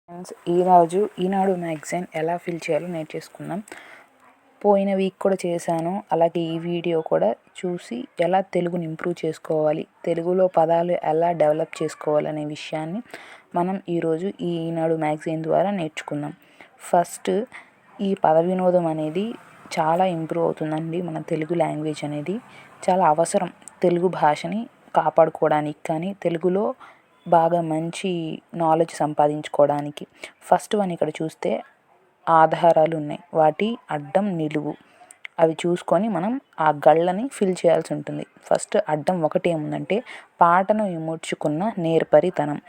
Friends, ఈనాడు magazine ఎలా fill చేయాలో నేర్చేసుకుందాం. పోయిన వీక్ కూడా చేశాను. అలాగే ఈ వీడియో కూడా చూసి ఎలా తెలుగుని ఇంప్రూవ్ చేసుకోవాలి, తెలుగులో పదాలు ఎలా డెవలప్ చేసుకోవాలనే విషయాన్ని మనం ఈరోజు ఈనాడు మ్యాగజైన్ ద్వారా నేర్చుకుందాం. ఫస్ట్, ఈ పద వినోదం అనేది చాలా ఇంప్రూవ్ అవుతుందండి. మన తెలుగు లాంగ్వేజ్ అనేది చాలా అవసరం తెలుగు భాషని కాపాడుకోవడానికి, కానీ తెలుగులో బాగా మంచి నాలెడ్జ్ సంపాదించుకోవడానికి. ఫస్ట్ వన్ ఇక్కడ చూస్తే ఆధారాలు ఉన్నాయి, వాటి అడ్డం నిలువు అవి చూసుకొని మనం ఆ గళ్ళని ఫిల్ చేయాల్సి ఉంటుంది. ఫస్ట్ అడ్డం ఒకటి ఏముందంటే పాటను ఇముడ్చుకున్న నేర్పరితనం.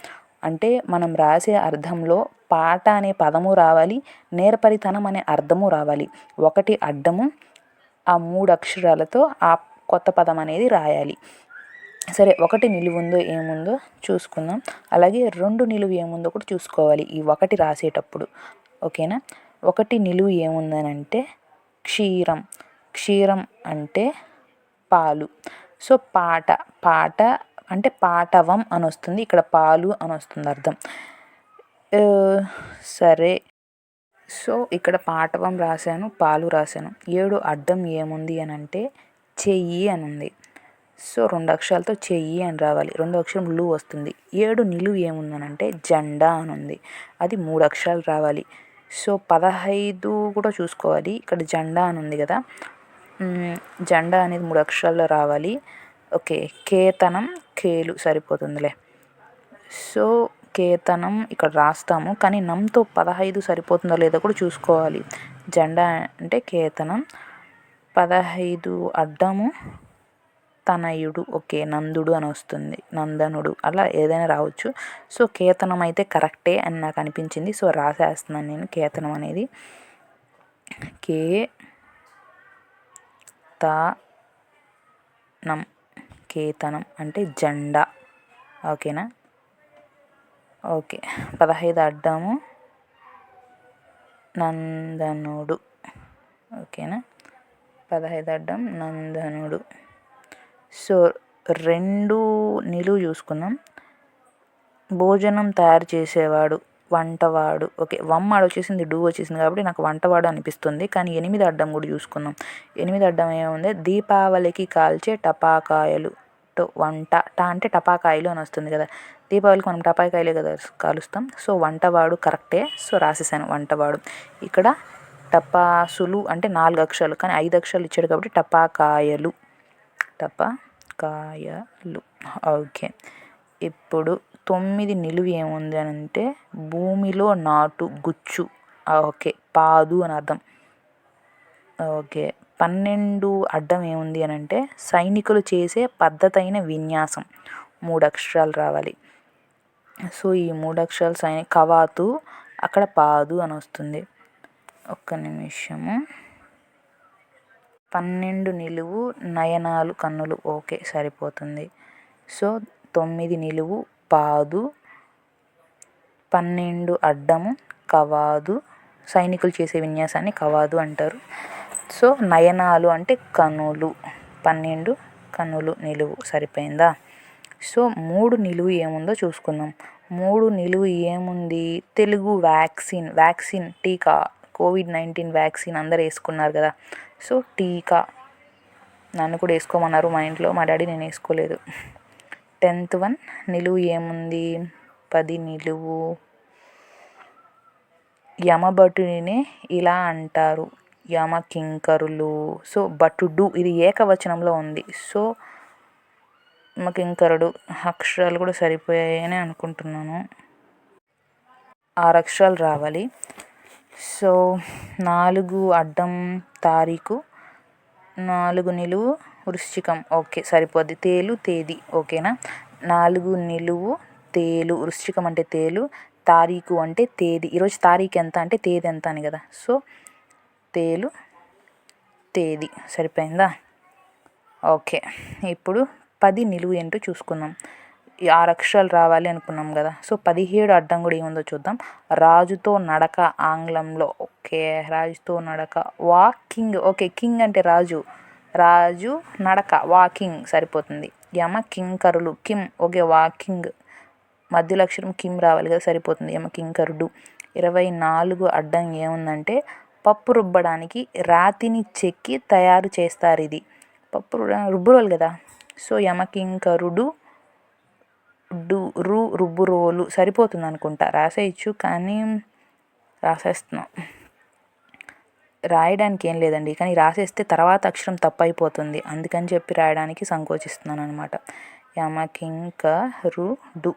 అంటే మనం రాసే అర్థంలో పాట అనే పదము రావాలి, నేర్పరితనం అనే అర్థము రావాలి. ఒకటి అడ్డము, ఆ 3 అక్షరాలతో ఆ కొత్త పదం అనేది రాయాలి. సరే, ఒకటి నిలువు ఉందో ఏముందో చూసుకుందాం. అలాగే 2 నిలువు ఏముందో కూడా చూసుకోవాలి ఈ ఒకటి రాసేటప్పుడు. ఓకేనా? ఒకటి నిలువు ఏముందనంటే క్షీరం. క్షీరం అంటే పాలు. సో పాట అంటే పాటవం అని వస్తుంది, ఇక్కడ పాలు అని వస్తుంది అర్థం. సరే, సో ఇక్కడ పాటవం రాశాను, పాలు రాశాను. 7 అడ్డం ఏముంది అని అంటే చెయ్యి అని ఉంది. సో 2 అక్షరాలతో చెయ్యి అని రావాలి, 2 అక్షరం లు వస్తుంది. 7 నిలువు ఏముందనంటే జెండా అని ఉంది, అది 3 అక్షరాలు రావాలి. సో 15 కూడా చూసుకోవాలి. ఇక్కడ జెండా అని ఉంది కదా, జెండా అనేది 3 అక్షరాల్లో రావాలి. ఓకే, కేతనం కేలు సరిపోతుందిలే. సో కేతనం ఇక్కడ రాస్తాము, కానీ నంతో 15 సరిపోతుందో లేదో కూడా చూసుకోవాలి. జెండా అంటే కేతనం, 15 అడ్డము తనయుడు. ఓకే, నందుడు అని వస్తుంది, నందనుడు, అలా ఏదైనా రావచ్చు. సో కేతనం అయితే కరెక్టే అని నాకు అనిపించింది, సో రాసేస్తున్నాను నేను కేతనం అనేది. కేతనం, కేతనం అంటే జెండా. ఓకేనా? ఓకే, 15 అడ్డము నందనుడు. ఓకేనా? 15 అడ్డం నందనుడు. సో 2 నిలువు చూసుకుందాం. భోజనం తయారు చేసేవాడు, వంటవాడు. ఓకే, వమ్మాడు వచ్చేసింది, డూ వచ్చేసింది కాబట్టి నాకు వంటవాడు అనిపిస్తుంది. కానీ 8 అడ్డం కూడా చూసుకుందాం. 8 అడ్డం ఏముంది? దీపావళికి కాల్చే టపాకాయలు. వంట అంటే టపాకాయలు అని వస్తుంది కదా, దీపావళికి మనం టపాకాయలే కదా కాలుస్తాం. సో వంటవాడు కరెక్టే, సో రాసేసాను వంటవాడు. ఇక్కడ టపాసులు అంటే 4 అక్షరాలు, కానీ 5 అక్షరాలు ఇచ్చాడు కాబట్టి టపాకాయలు. టపాకాయలు. ఓకే, ఇప్పుడు 9 నిలువు ఏముంది అని అంటే భూమిలో నాటు గుచ్చు. ఓకే, పాదు అని అర్థం. ఓకే, 12 అడ్డం ఏముంది అని అంటే సైనికులు చేసే పద్ధతైన విన్యాసం. 3 అక్షరాలు రావాలి. సో ఈ 3 అక్షరాలు కవాతు, అక్కడ పాదు అని వస్తుంది. ఒక్క నిమిషము. 12 నిలువు నయనాలు కన్నులు. ఓకే, సరిపోతుంది. సో 9 నిలువు పాదు, 12 అడ్డము కవాదు. సైనికులు చేసే విన్యాసాన్ని కవాదు అంటారు. సో నయనాలు అంటే కనులు, 12 కనులు నిలువు. సరిపోయిందా? సో 3 నిలువు ఏముందో చూసుకుందాం. 3 నిలువు ఏముంది? తెలుగు వ్యాక్సిన్. వ్యాక్సిన్ టీకా, COVID-19 వ్యాక్సిన్ అందరు వేసుకున్నారు కదా, సో టీకా. నన్ను కూడా వేసుకోమన్నారు మా ఇంట్లో, మా డాడీ, నేను వేసుకోలేదు. 10th వన్ నిలువు ఏముంది? 10 నిలువు యమభటుడినే ఇలా అంటారు, యమకింకరులు. సో భటుడు ఇది ఏకవచనంలో ఉంది. సో యమకింకరుడు. అక్షరాలు కూడా సరిపోయాయని అనుకుంటున్నాను, 6 అక్షరాలు రావాలి. సో 4 అడ్డం తారీఖు, 4 నిలువు వృశ్చికం. ఓకే, సరిపోద్ది. తేలు తేదీ. ఓకేనా? 4 నిలువు తేలు. వృశ్చికం అంటే తేలు, తారీఖు అంటే తేదీ. ఈరోజు తారీఖు ఎంత అంటే తేదీ ఎంత అని కదా, సో తేలు తేదీ. సరిపోయిందా? ఓకే, ఇప్పుడు 10 నిలువు ఏంటో చూసుకుందాం. 6 అక్షరాలు రావాలి అనుకున్నాం కదా, సో 17 అడ్డం కూడా ఏముందో చూద్దాం. రాజుతో నడక ఆంగ్లంలో. ఓకే, రాజుతో నడక వాకింగ్. ఓకే, కింగ్ అంటే రాజు, రాజు నడక వాకింగ్ సరిపోతుంది. యమ కింకరులు కిమ్. Okay, walking. మధ్యలో అక్షరం కిమ్ రావాలి కదా, సరిపోతుంది. యమకింకరుడు. 24 అడ్డం ఏముందంటే పప్పు రుబ్బడానికి రాతిని చెక్కి తయారు చేస్తారు. ఇది పప్పు రుబ్బురోలు కదా. సో యమకింకరుడు రుబ్బురోలు సరిపోతుంది అనుకుంటా. రాసేయచ్చు కానీ రాసేస్తున్నాం. రాయడానికి ఏం లేదండి, కానీ రాసేస్తే తర్వాత అక్షరం తప్పు అయిపోతుంది. అందుకని చెప్పి రాయడానికి సంకోచిస్తున్నాను అనమాట. యమకింకరుడు.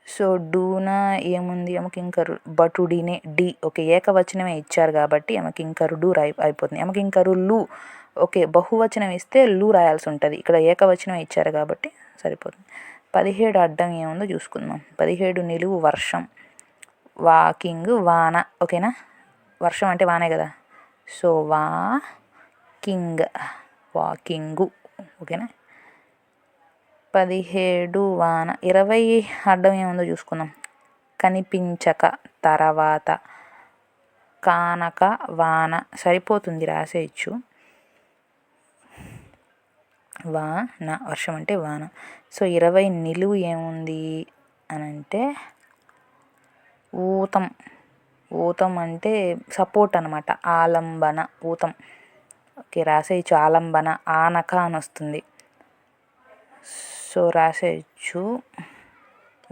సో డూన ఏముంది, యమకింకరు భటుడినే డి. ఓకే, ఏకవచనమే ఇచ్చారు కాబట్టి యమకింకరుడు అయిపోతుంది. యమకింకరులు ఓకే, బహువచనం ఇస్తే లు రాయాల్సి ఉంటుంది. ఇక్కడ ఏకవచనం ఇచ్చారు కాబట్టి సరిపోతుంది. 17 అడ్డం ఏముందో చూసుకుందాం. 17 నిలువు వర్షం. వాకింగ్ వాన. ఓకేనా, వర్షం అంటే వానే కదా. So walking. ఓకేనా. 17 వాన. 20 అడ్డం ఏముందో చూసుకుందాం. కనిపించక తర్వాత కానక వాన సరిపోతుంది, రాసేయచ్చు. వాన, వర్షం అంటే వాన. సో 20 నిలువు ఏముంది అని అంటే ఊతం. ఊతం అంటే సపోర్ట్ అనమాట, ఆలంబన. ఊతం. ఓకే, రాసేయచ్చు. ఆలంబన. ఆనక అని వస్తుంది. సో రాసేయచ్చు.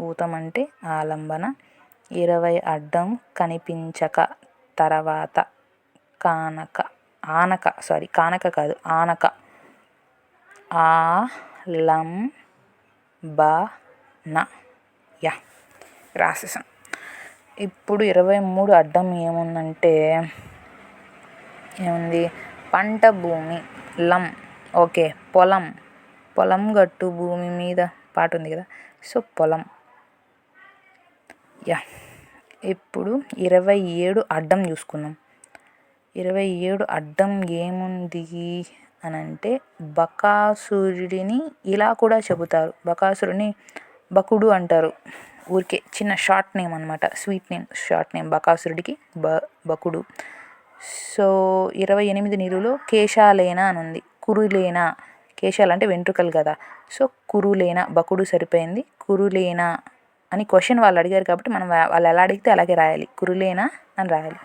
ఊతం అంటే ఆలంబన. 20 అడ్డం కనిపించక తర్వాత కానక ఆనక. సారీ, కానక కాదు, ఆనక. ఆలంబన. యా, రాసేసాం. ఇప్పుడు 23 అడ్డం ఏముందంటే ఏముంది, పంట భూమి. లం. ఓకే, పొలం. పొలం గట్టు భూమి మీద పాట ఉంది కదా. సో పొలం. యా. ఇప్పుడు 27 అడ్డం చూసుకుందాం. 27 అడ్డం ఏముంది అని అంటే బకాసురుడిని ఇలా కూడా చెబుతారు. బకాసురుడిని బకుడు అంటారు. ఊరికే చిన్న షార్ట్ నేమ్ అనమాట, స్వీట్ నేమ్, షార్ట్ నేమ్. బకాసురుడికి బకుడు. సో 28 నిలువులో కేశాలేనా అని ఉంది. కురులేనా. కేశాలు అంటే వెంట్రుకలు కదా. సో కురులేనా, బకుడు సరిపోయింది. కురులేనా అని క్వశ్చన్ వాళ్ళు అడిగారు కాబట్టి మనం వాళ్ళు ఎలా అడిగితే అలాగే రాయాలి. కురులేనా అని రాయాలి.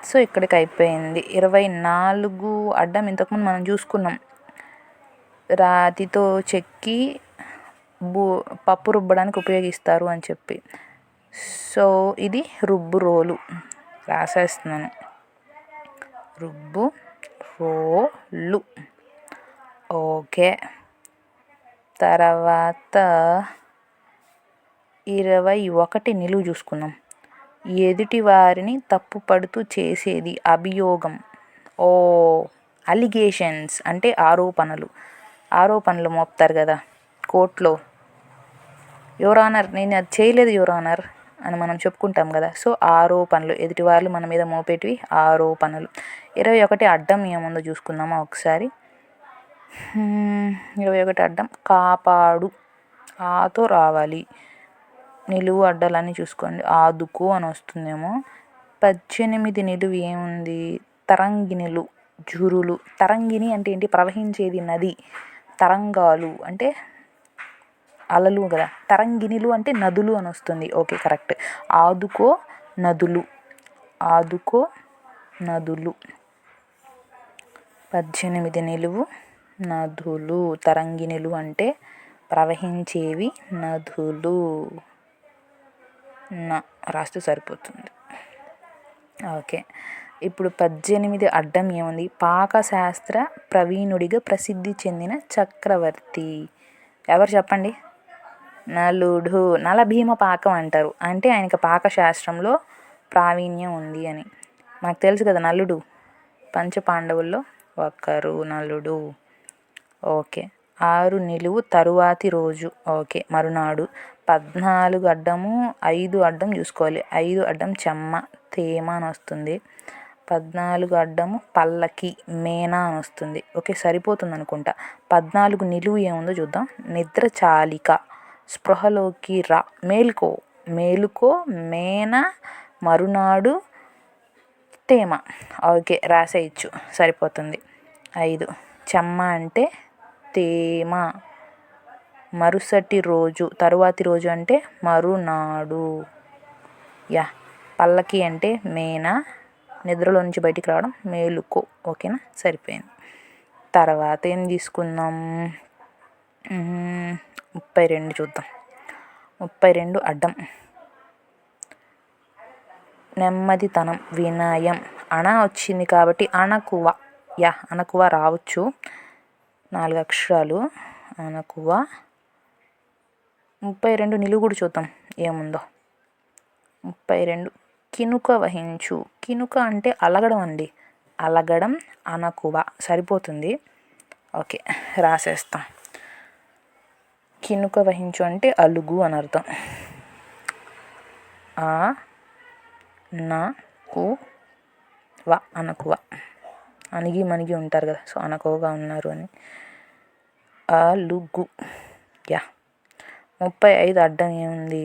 సో ఇక్కడికి అయిపోయింది. 24 అడ్డం ఇంతకుముందు మనం చూసుకున్నాం. రాతితో చెక్కి పప్పు రుబ్బడానికి ఉపయోగిస్తారు అని చెప్పి. సో ఇది రుబ్బు రోలు. రాసేస్తున్నాను. రుబ్బు రోలు. ఓకే. తర్వాత 21 నిలువు చూసుకుందాం. ఎదుటి వారిని తప్పు పడుతూ చేసేది అభియోగం. అలిగేషన్స్ అంటే ఆరోపణలు. ఆరోపణలు మోపుతారు కదా కోర్టులో. యువర్ ఆనర్, నేను అది చేయలేదు యువర్ ఆనర్ అని మనం చెప్పుకుంటాం కదా. సో ఆరోపణలు, ఎదుటి వాళ్ళు మన మీద మోపేటివి ఆరోపణలు. 21 అడ్డం ఏముందో చూసుకుందామా ఒకసారి. 21 అడ్డం కాపాడు. ఆతో రావాలి. నిలువు అడ్డాలన్నీ చూసుకోండి. ఆదుకో అని వస్తుందేమో. 18 నిలువు ఏముంది, తరంగిణులు, జురులు. తరంగిణి అంటే ఏంటి, ప్రవహించేది నది. తరంగాలు అంటే అలలు కదా. తరంగిణులు అంటే నదులు అని వస్తుంది. Okay, correct. ఆదుకో నదులు. ఆదుకో నదులు. 18 నిలువు నదులు. తరంగిణులు అంటే ప్రవహించేవి నదులు. రాస్తే సరిపోతుంది. ఓకే. ఇప్పుడు 18 అడ్డం ఏముంది, పాకశాస్త్ర ప్రవీణుడిగా ప్రసిద్ధి చెందిన చక్రవర్తి. ఎవరు చెప్పండి. నలుడు. నలభీమ పాకం అంటారు. అంటే ఆయనకి పాకశాస్త్రంలో ప్రావీణ్యం ఉంది అని. మాకు తెలుసు కదా నలుడు, పంచపాండవుల్లో ఒక్కరు నలుడు. ఓకే. 6 నిలువు తరువాతి రోజు. ఓకే, మరునాడు. 14 అడ్డము 5 అడ్డం చూసుకోవాలి. 5 అడ్డం చెమ్మ, తేమ అని వస్తుంది. 14 అడ్డము పల్లకి, మేనా అని వస్తుంది. ఓకే, సరిపోతుంది అనుకుంటా. 14 నిలువు ఏముందో చూద్దాం. నిద్రచాలిక, స్పృహలోకి రా, మేలుకో. మేలుకో, మేన, మరునాడు, తేమ. ఓకే, రాసేయచ్చు, సరిపోతుంది. 5 చెమ్మ అంటే తేమ. మరుసటి రోజు, తరువాతి రోజు అంటే మరునాడు. యా, పల్లకి అంటే మేనా, నిద్రలో నుంచి బయటికి రావడం మేలుకో. ఓకేనా, సరిపోయింది. తర్వాత ఏం తీసుకుందాం, 32 చూద్దాం. 32 అడ్డం, నెమ్మదితనం, వినయం. అణ వచ్చింది కాబట్టి అణకువ. యా, అణకువ రావచ్చు. 4 అక్షరాలు అణకువ. 32 నిలువు కూడా చూద్దాం ఏముందో. 32 కినుక వహించు. కినుక అంటే అలగడం అండి, అలగడం అణకువ సరిపోతుంది. ఓకే, రాసేస్తాం. కినుక వహించు అంటే అలుగు అని అర్థం. ఆ నా కు వ, అనకువ. అణిగి మణిగి ఉంటారు కదా, సో అనకువగా ఉన్నారు అని. అలుగు. యా, 35 అడ్డం ఏముంది,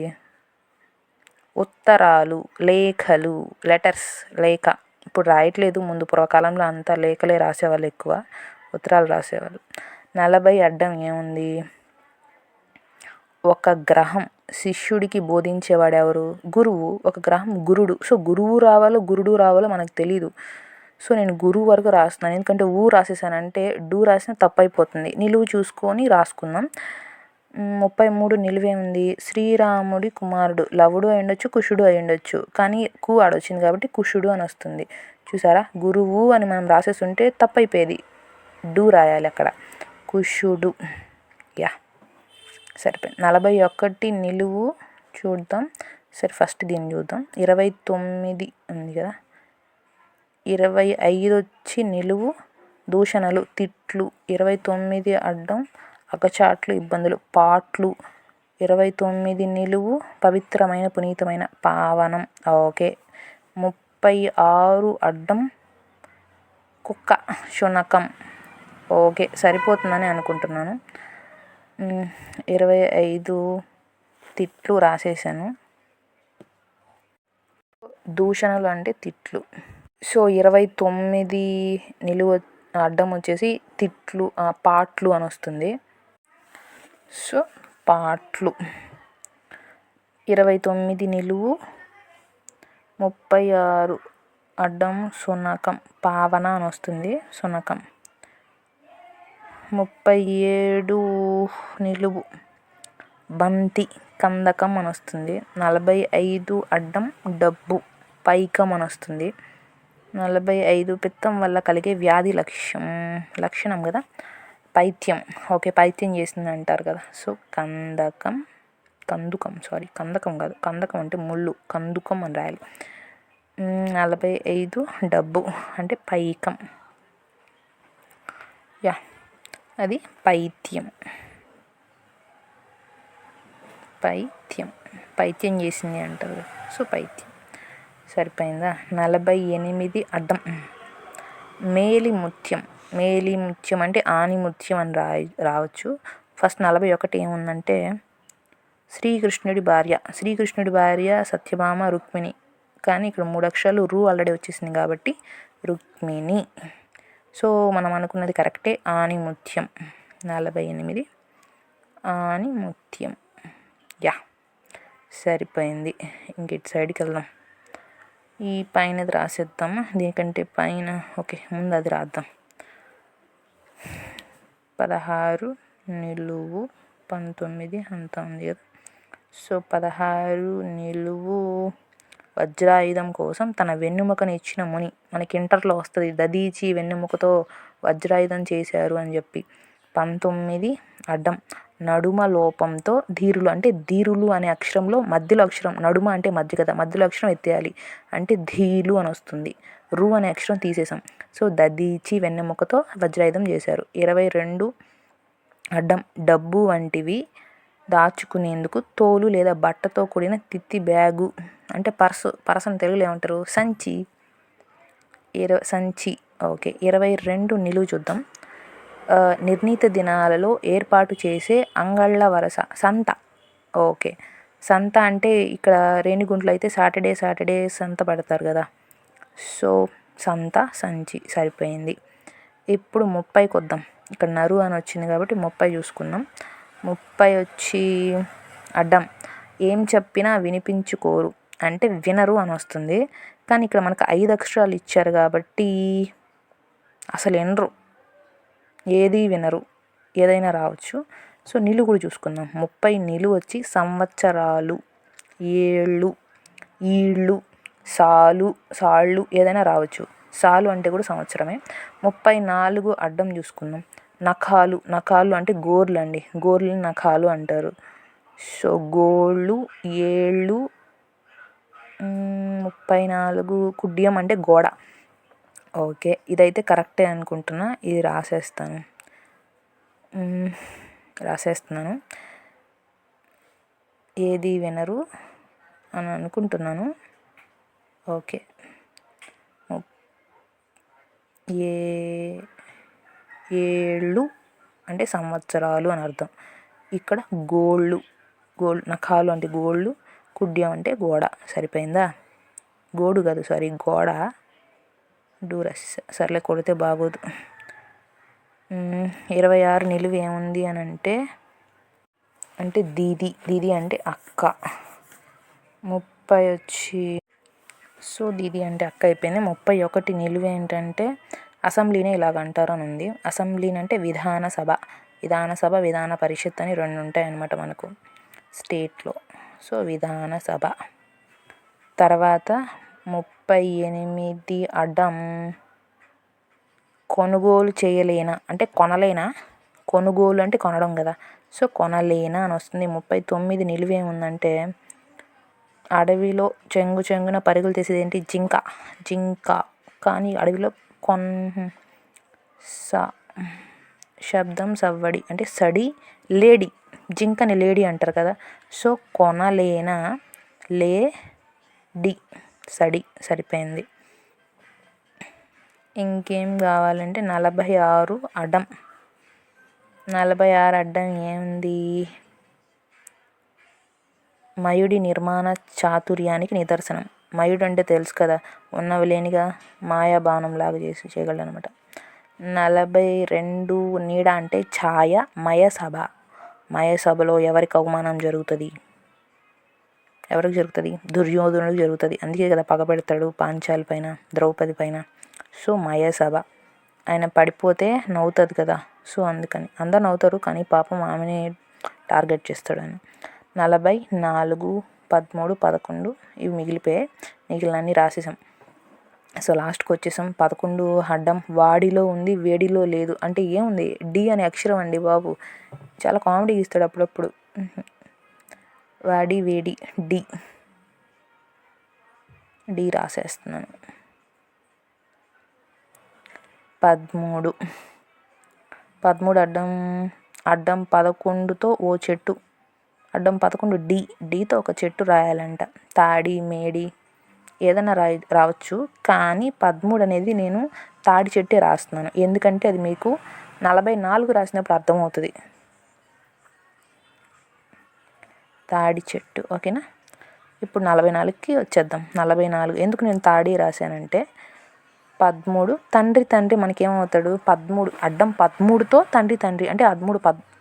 ఉత్తరాలు, లేఖలు, లెటర్స్. లేఖ ఇప్పుడు రాయట్లేదు, ముందు పూర్వకాలంలో అంతా లేఖలే రాసేవాళ్ళు, ఎక్కువ ఉత్తరాలు రాసేవాళ్ళు. 40 అడ్డం ఏముంది, ఒక గ్రహం. శిష్యుడికి బోధించేవాడు ఎవరు, గురువు. ఒక గ్రహం గురుడు. సో గురువు రావాలో గురుడు రావాలో మనకు తెలీదు. సో నేను గురువు వరకు రాస్తున్నాను, ఎందుకంటే ఊ రాసేసానంటే డూ రాసిన తప్పు అయిపోతుంది. నిలువు చూసుకొని రాసుకుందాం. 33 నిలువేముంది, శ్రీరాముడి కుమారుడు. లవుడు అయి ఉండొచ్చు, కుషుడు అయి ఉండొచ్చు, కానీ కు ఆడొచ్చింది కాబట్టి కుషుడు అని వస్తుంది. చూసారా, గురువు అని మనం రాసేస్తుంటే తప్పు అయిపోయేది, డూ రాయాలి అక్కడ, కుషుడు. యా, సరిపోయింది. 41 నిలువు చూద్దాం. సరే, ఫస్ట్ దీన్ని చూద్దాం. 29 ఉంది కదా, 25 వచ్చి నిలువు, దూషణలు, తిట్లు. 29 అడ్డం, అగచాట్లు, ఇబ్బందులు, పాట్లు. 29 నిలువు, పవిత్రమైన, పునీతమైన, పావనం. ఓకే. 36 అడ్డం, కుక్క, శునకం. ఓకే, సరిపోతుందని అనుకుంటున్నాను. 25 తిట్లు రాసేసాను. దూషణలు అంటే తిట్లు. సో 29 నిలువ అడ్డం వచ్చేసి తిట్లు, పాట్లు అని వస్తుంది. సో పాట్లు. 29 నిలువు, 36 అడ్డం, శునకం, పావన అని వస్తుంది, శునకం. 37 నిలువు, బంతి, కందకం అని వస్తుంది. 45 అడ్డం, డబ్బు, పైకం అని వస్తుంది. 45 పిత్తం వల్ల కలిగే వ్యాధి లక్షణం కదా, పైత్యం. ఓకే, పైత్యం చేసింది అంటారు కదా, సో కందకం, కందుకం, సారీ కందకం కాదు, కందకం అంటే ముళ్ళు, కందుకం అని రాయాలి. 45 డబ్బు అంటే పైకం. యా, అది పైత్యం. పైత్యం చేసింది అంటారు కదా, సో పైత్యం. సరిపోయిందా. 48 అడ్డం, మేలిముత్యం. మేలిముత్యం అంటే ఆణిముత్యం అని రావచ్చు. ఫస్ట్ 41 ఏముందంటే, శ్రీకృష్ణుడి భార్య సత్యభామ, రుక్మిణి. కానీ ఇక్కడ 3 అక్షరాలు రు ఆల్రెడీ వచ్చేసింది కాబట్టి రుక్మిణి. సో మనం అనుకున్నది కరెక్టే, ఆణిముత్యం. 48 ఆణిముత్యం. యా, సరిపోయింది. ఇంక ఇటు సైడ్కి వెళ్దాం. ఈ పైనది రాసేద్దామా, దీనికంటే పైన. ఓకే, ముందు అది రాద్దాం. 16 నిలువు, 19 అంతా ఉంది కదా. సో 16 నిలువు, వజ్రాయుధం కోసం తన వెన్నెముకను ఇచ్చిన ముని. మనకి ఇంటర్లో వస్తుంది, దదీచి వెన్నెముకతో వజ్రాయుధం చేశారు అని చెప్పి. 19 అడ్డం, నడుమ లోపంతో ధీరులు. అంటే ధీరులు అనే అక్షరంలో మధ్యలో అక్షరం, నడుమ అంటే మధ్య కదా, మధ్యలో అక్షరం ఎత్తేయాలి, అంటే ధీలు అని వస్తుంది. రు అనే అక్షరం తీసేసాం. సో దదీచి వెన్నెముకతో వజ్రాయుధం చేశారు. 22 అడ్డం, డబ్బు వంటివి దాచుకునేందుకు తోలు లేదా బట్టతో కూడిన తిత్తి, బ్యాగు. అంటే పర్స్ అని తెలుగులో ఏమంటారు, సంచి. సంచి. ఓకే. 22 నిలువు చూద్దాం. నిర్ణీత దినాలలో ఏర్పాటు చేసే అంగళ్ళ వరస, సంత. ఓకే, సంత అంటే ఇక్కడ రేణిగుంటలో అయితే సాటర్డే సంత పడతారు కదా, సో సంత, సంచి. సరిపోయింది. ఇప్పుడు 30కి వద్దాం. ఇక్కడ నరు అని వచ్చింది కాబట్టి 30 చూసుకుందాం. 30 వచ్చి అడ్డం. ఏం చెప్పినా వినిపించుకోరు అంటే వినరు అని వస్తుంది. కానీ ఇక్కడ మనకు 5 అక్షరాలు ఇచ్చారు కాబట్టి అసలు వినరు, ఏది వినరు, ఏదైనా రావచ్చు. సో నిలువు కూడా చూసుకుందాం. 30 నిలువు వచ్చి సంవత్సరాలు, ఏళ్ళు, ఈళ్ళు, సాళ్ళు ఏదైనా రావచ్చు. సాలు అంటే కూడా సంవత్సరమే. 34 అడ్డం చూసుకుందాం. నఖాలు అంటే గోర్లు అండి, గోర్లని నఖాలు అంటారు. సో గోళ్ళు, ఏళ్ళు, 34 కుడ్యం అంటే గోడ. ఓకే, ఇదైతే కరెక్టే అనుకుంటున్నా. ఇది రాసేస్తున్నాను. ఏది వినరు అని అనుకుంటున్నాను. ఓకే, ఏళ్ళు అంటే సంవత్సరాలు అని అర్థం. ఇక్కడ గోళ్ళు నఖాలు అంటే గోళ్ళు, కుడ్యం అంటే గోడ. సరిపోయిందా? గోడు కాదు, సారీ, గోడ. డూరస్ సర్లే, కొడితే బాగోదు. 26 నిలువు ఏముంది అని అంటే దీది అంటే అక్క. 30 వచ్చి సో దీది అంటే అక్క అయిపోయింది. 31 నిలువు ఏంటంటే అసెంబ్లీనే ఇలాగ అంటారు అని ఉంది. అసెంబ్లీని అంటే విధానసభ, విధాన పరిషత్ అని 2 ఉంటాయి అన్నమాట మనకు స్టేట్లో. సో విధానసభ. తర్వాత 38 అడ్డం. కొనుగోలు చేయలేనా అంటే కొనలేనా, కొనుగోలు అంటే కొనడం కదా. సో కొనలేనా అని వస్తుంది. 39 నిలువేముందంటే అడవిలో చెంగున పరుగులు తీసేది ఏంటి? జింక. కానీ అడవిలో శబ్దం సవ్వడి అంటే సడి, లేడి. జింకని లేడి అంటారు కదా. సో కొనలేనా, లేడి, సడి. సరిపోయింది. ఇంకేం కావాలంటే 46 అడ్డం. 46 అడ్డం ఏముంది? మయుడి నిర్మాణ చాతుర్యానికి నిదర్శనం. మయుడు అంటే తెలుసు కదా, ఉన్నవి లేనిగా మాయాబాణంలాగా చేయగలడు అనమాట. 42 నీడ అంటే ఛాయ. మయసభలో ఎవరికి అవమానం జరుగుతుంది? ఎవరికి జరుగుతుంది? దుర్యోధనుడికి జరుగుతుంది. అందుకే కదా పగబెడతాడు పాంచాలి పైన, ద్రౌపది పైన. సో మయసభ. ఆయన పడిపోతే నవ్వుతుంది కదా, సో అందుకని అందరు నవ్వుతారు, కానీ పాపం ఆమెనే టార్గెట్ చేస్తాడని. 44, 13, 11 ఇవి మిగిలిపోయాయి. మిగిలినన్ని రాసేసాం. సో లాస్ట్కి వచ్చేసాం. 11 అడ్డం. వాడిలో ఉంది, వేడిలో లేదు అంటే ఏముంది? డి అనే అక్షరం అండి బాబు. చాలా కామెడీ ఇస్తాడు అప్పుడప్పుడు. వాడి, వేడి, డి రాసేస్తున్నాను. 13 అడ్డం 11తో ఓ చెట్టు. అడ్డం 11 డీతో ఒక చెట్టు రాయాలంట. తాడి, మేడి ఏదైనా రావచ్చు. కానీ 13 అనేది నేను తాడి చెట్టే రాస్తున్నాను. ఎందుకంటే అది మీకు 44 రాసినప్పుడు అర్థమవుతుంది. తాడి చెట్టు. ఓకేనా? ఇప్పుడు 44కి వచ్చేద్దాం. 44 ఎందుకు నేను తాడి రాశానంటే 13 తండ్రి మనకేమవుతాడు? 13 అడ్డం 13తో తండ్రి అంటే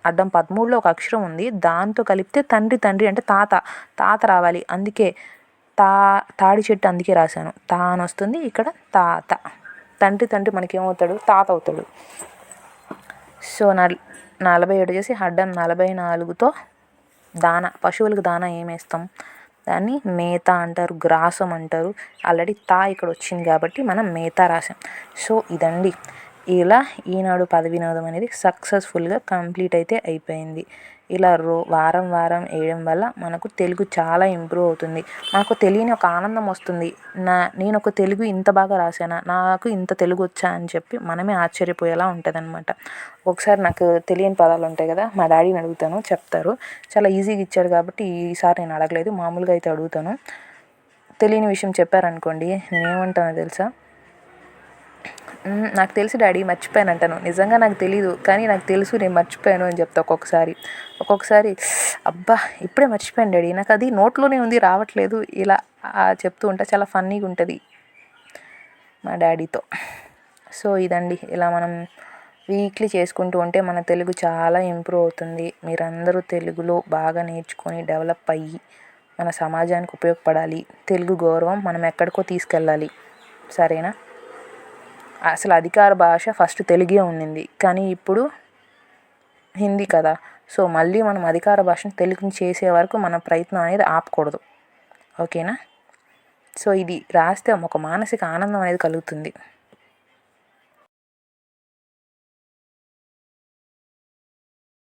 అడ్డం 13లో ఒక అక్షరం ఉంది, దాంతో కలిపితే తండ్రి అంటే తాత రావాలి. అందుకే తాడి చెట్టు అందుకే రాశాను. తా అని వస్తుంది. ఇక్కడ తాత. తండ్రి మనకేమవుతాడు? తాత అవుతాడు. సో 47 చేసి అడ్డం 44తో దాన. పశువులకు దాన ఏమేస్తాం? దాన్ని మేత అంటారు, గ్రాసం అంటారు. ఆల్రెడీ ఇక్కడ వచ్చింది కాబట్టి మనం మేత రాసాం. సో ఇదండి, ఇలా ఈనాడు పద వినోదం అనేది సక్సెస్ఫుల్గా కంప్లీట్ అయితే అయిపోయింది. ఇలా వారం వేయడం వల్ల మనకు తెలుగు చాలా ఇంప్రూవ్ అవుతుంది. మనకు తెలియని ఒక ఆనందం వస్తుంది. నేను ఒక తెలుగు ఇంత బాగా రాశానా, నాకు ఇంత తెలుగు వచ్చా అని చెప్పి మనమే ఆశ్చర్యపోయేలా ఉంటుంది అనమాట. ఒకసారి నాకు తెలియని పదాలు ఉంటాయి కదా, మా డాడీని అడుగుతాను, చెప్తారు. చాలా ఈజీగా ఇచ్చారు కాబట్టి ఈసారి నేను అడగలేదు. మామూలుగా అయితే అడుగుతాను. తెలియని విషయం చెప్పారనుకోండి, నేనేమంటానో తెలుసా? నాకు తెలుసు డాడీ, మర్చిపోయాను అంటాను. నిజంగా నాకు తెలీదు, కానీ నాకు తెలుసు నేను మర్చిపోయాను అని చెప్తా. ఒక్కొక్కసారి అబ్బా ఇప్పుడే మర్చిపోయాను డాడీ, నాకు అది నోట్లోనే ఉంది రావట్లేదు, ఇలా చెప్తూ ఉంటా. చాలా ఫన్నీగా ఉంటుంది మా డాడీతో. సో ఇదండి, ఇలా మనం వీక్లీ చేసుకుంటూ ఉంటే మన తెలుగు చాలా ఇంప్రూవ్ అవుతుంది. మీరందరూ తెలుగులో బాగా నేర్చుకొని డెవలప్ అయ్యి మన సమాజానికి ఉపయోగపడాలి. తెలుగు గౌరవం మనం ఎక్కడికో తీసుకెళ్ళాలి. సరేనా? అసలు అధికార భాష ఫస్ట్ తెలుగే ఉండింది, కానీ ఇప్పుడు హిందీ కదా. సో మళ్ళీ మనం అధికార భాషను తెలుగుని చేసే వరకు మన ప్రయత్నం అనేది ఆపకూడదు. ఓకేనా? సో ఇది రాస్తే ఒక మానసిక ఆనందం అనేది కలుగుతుంది.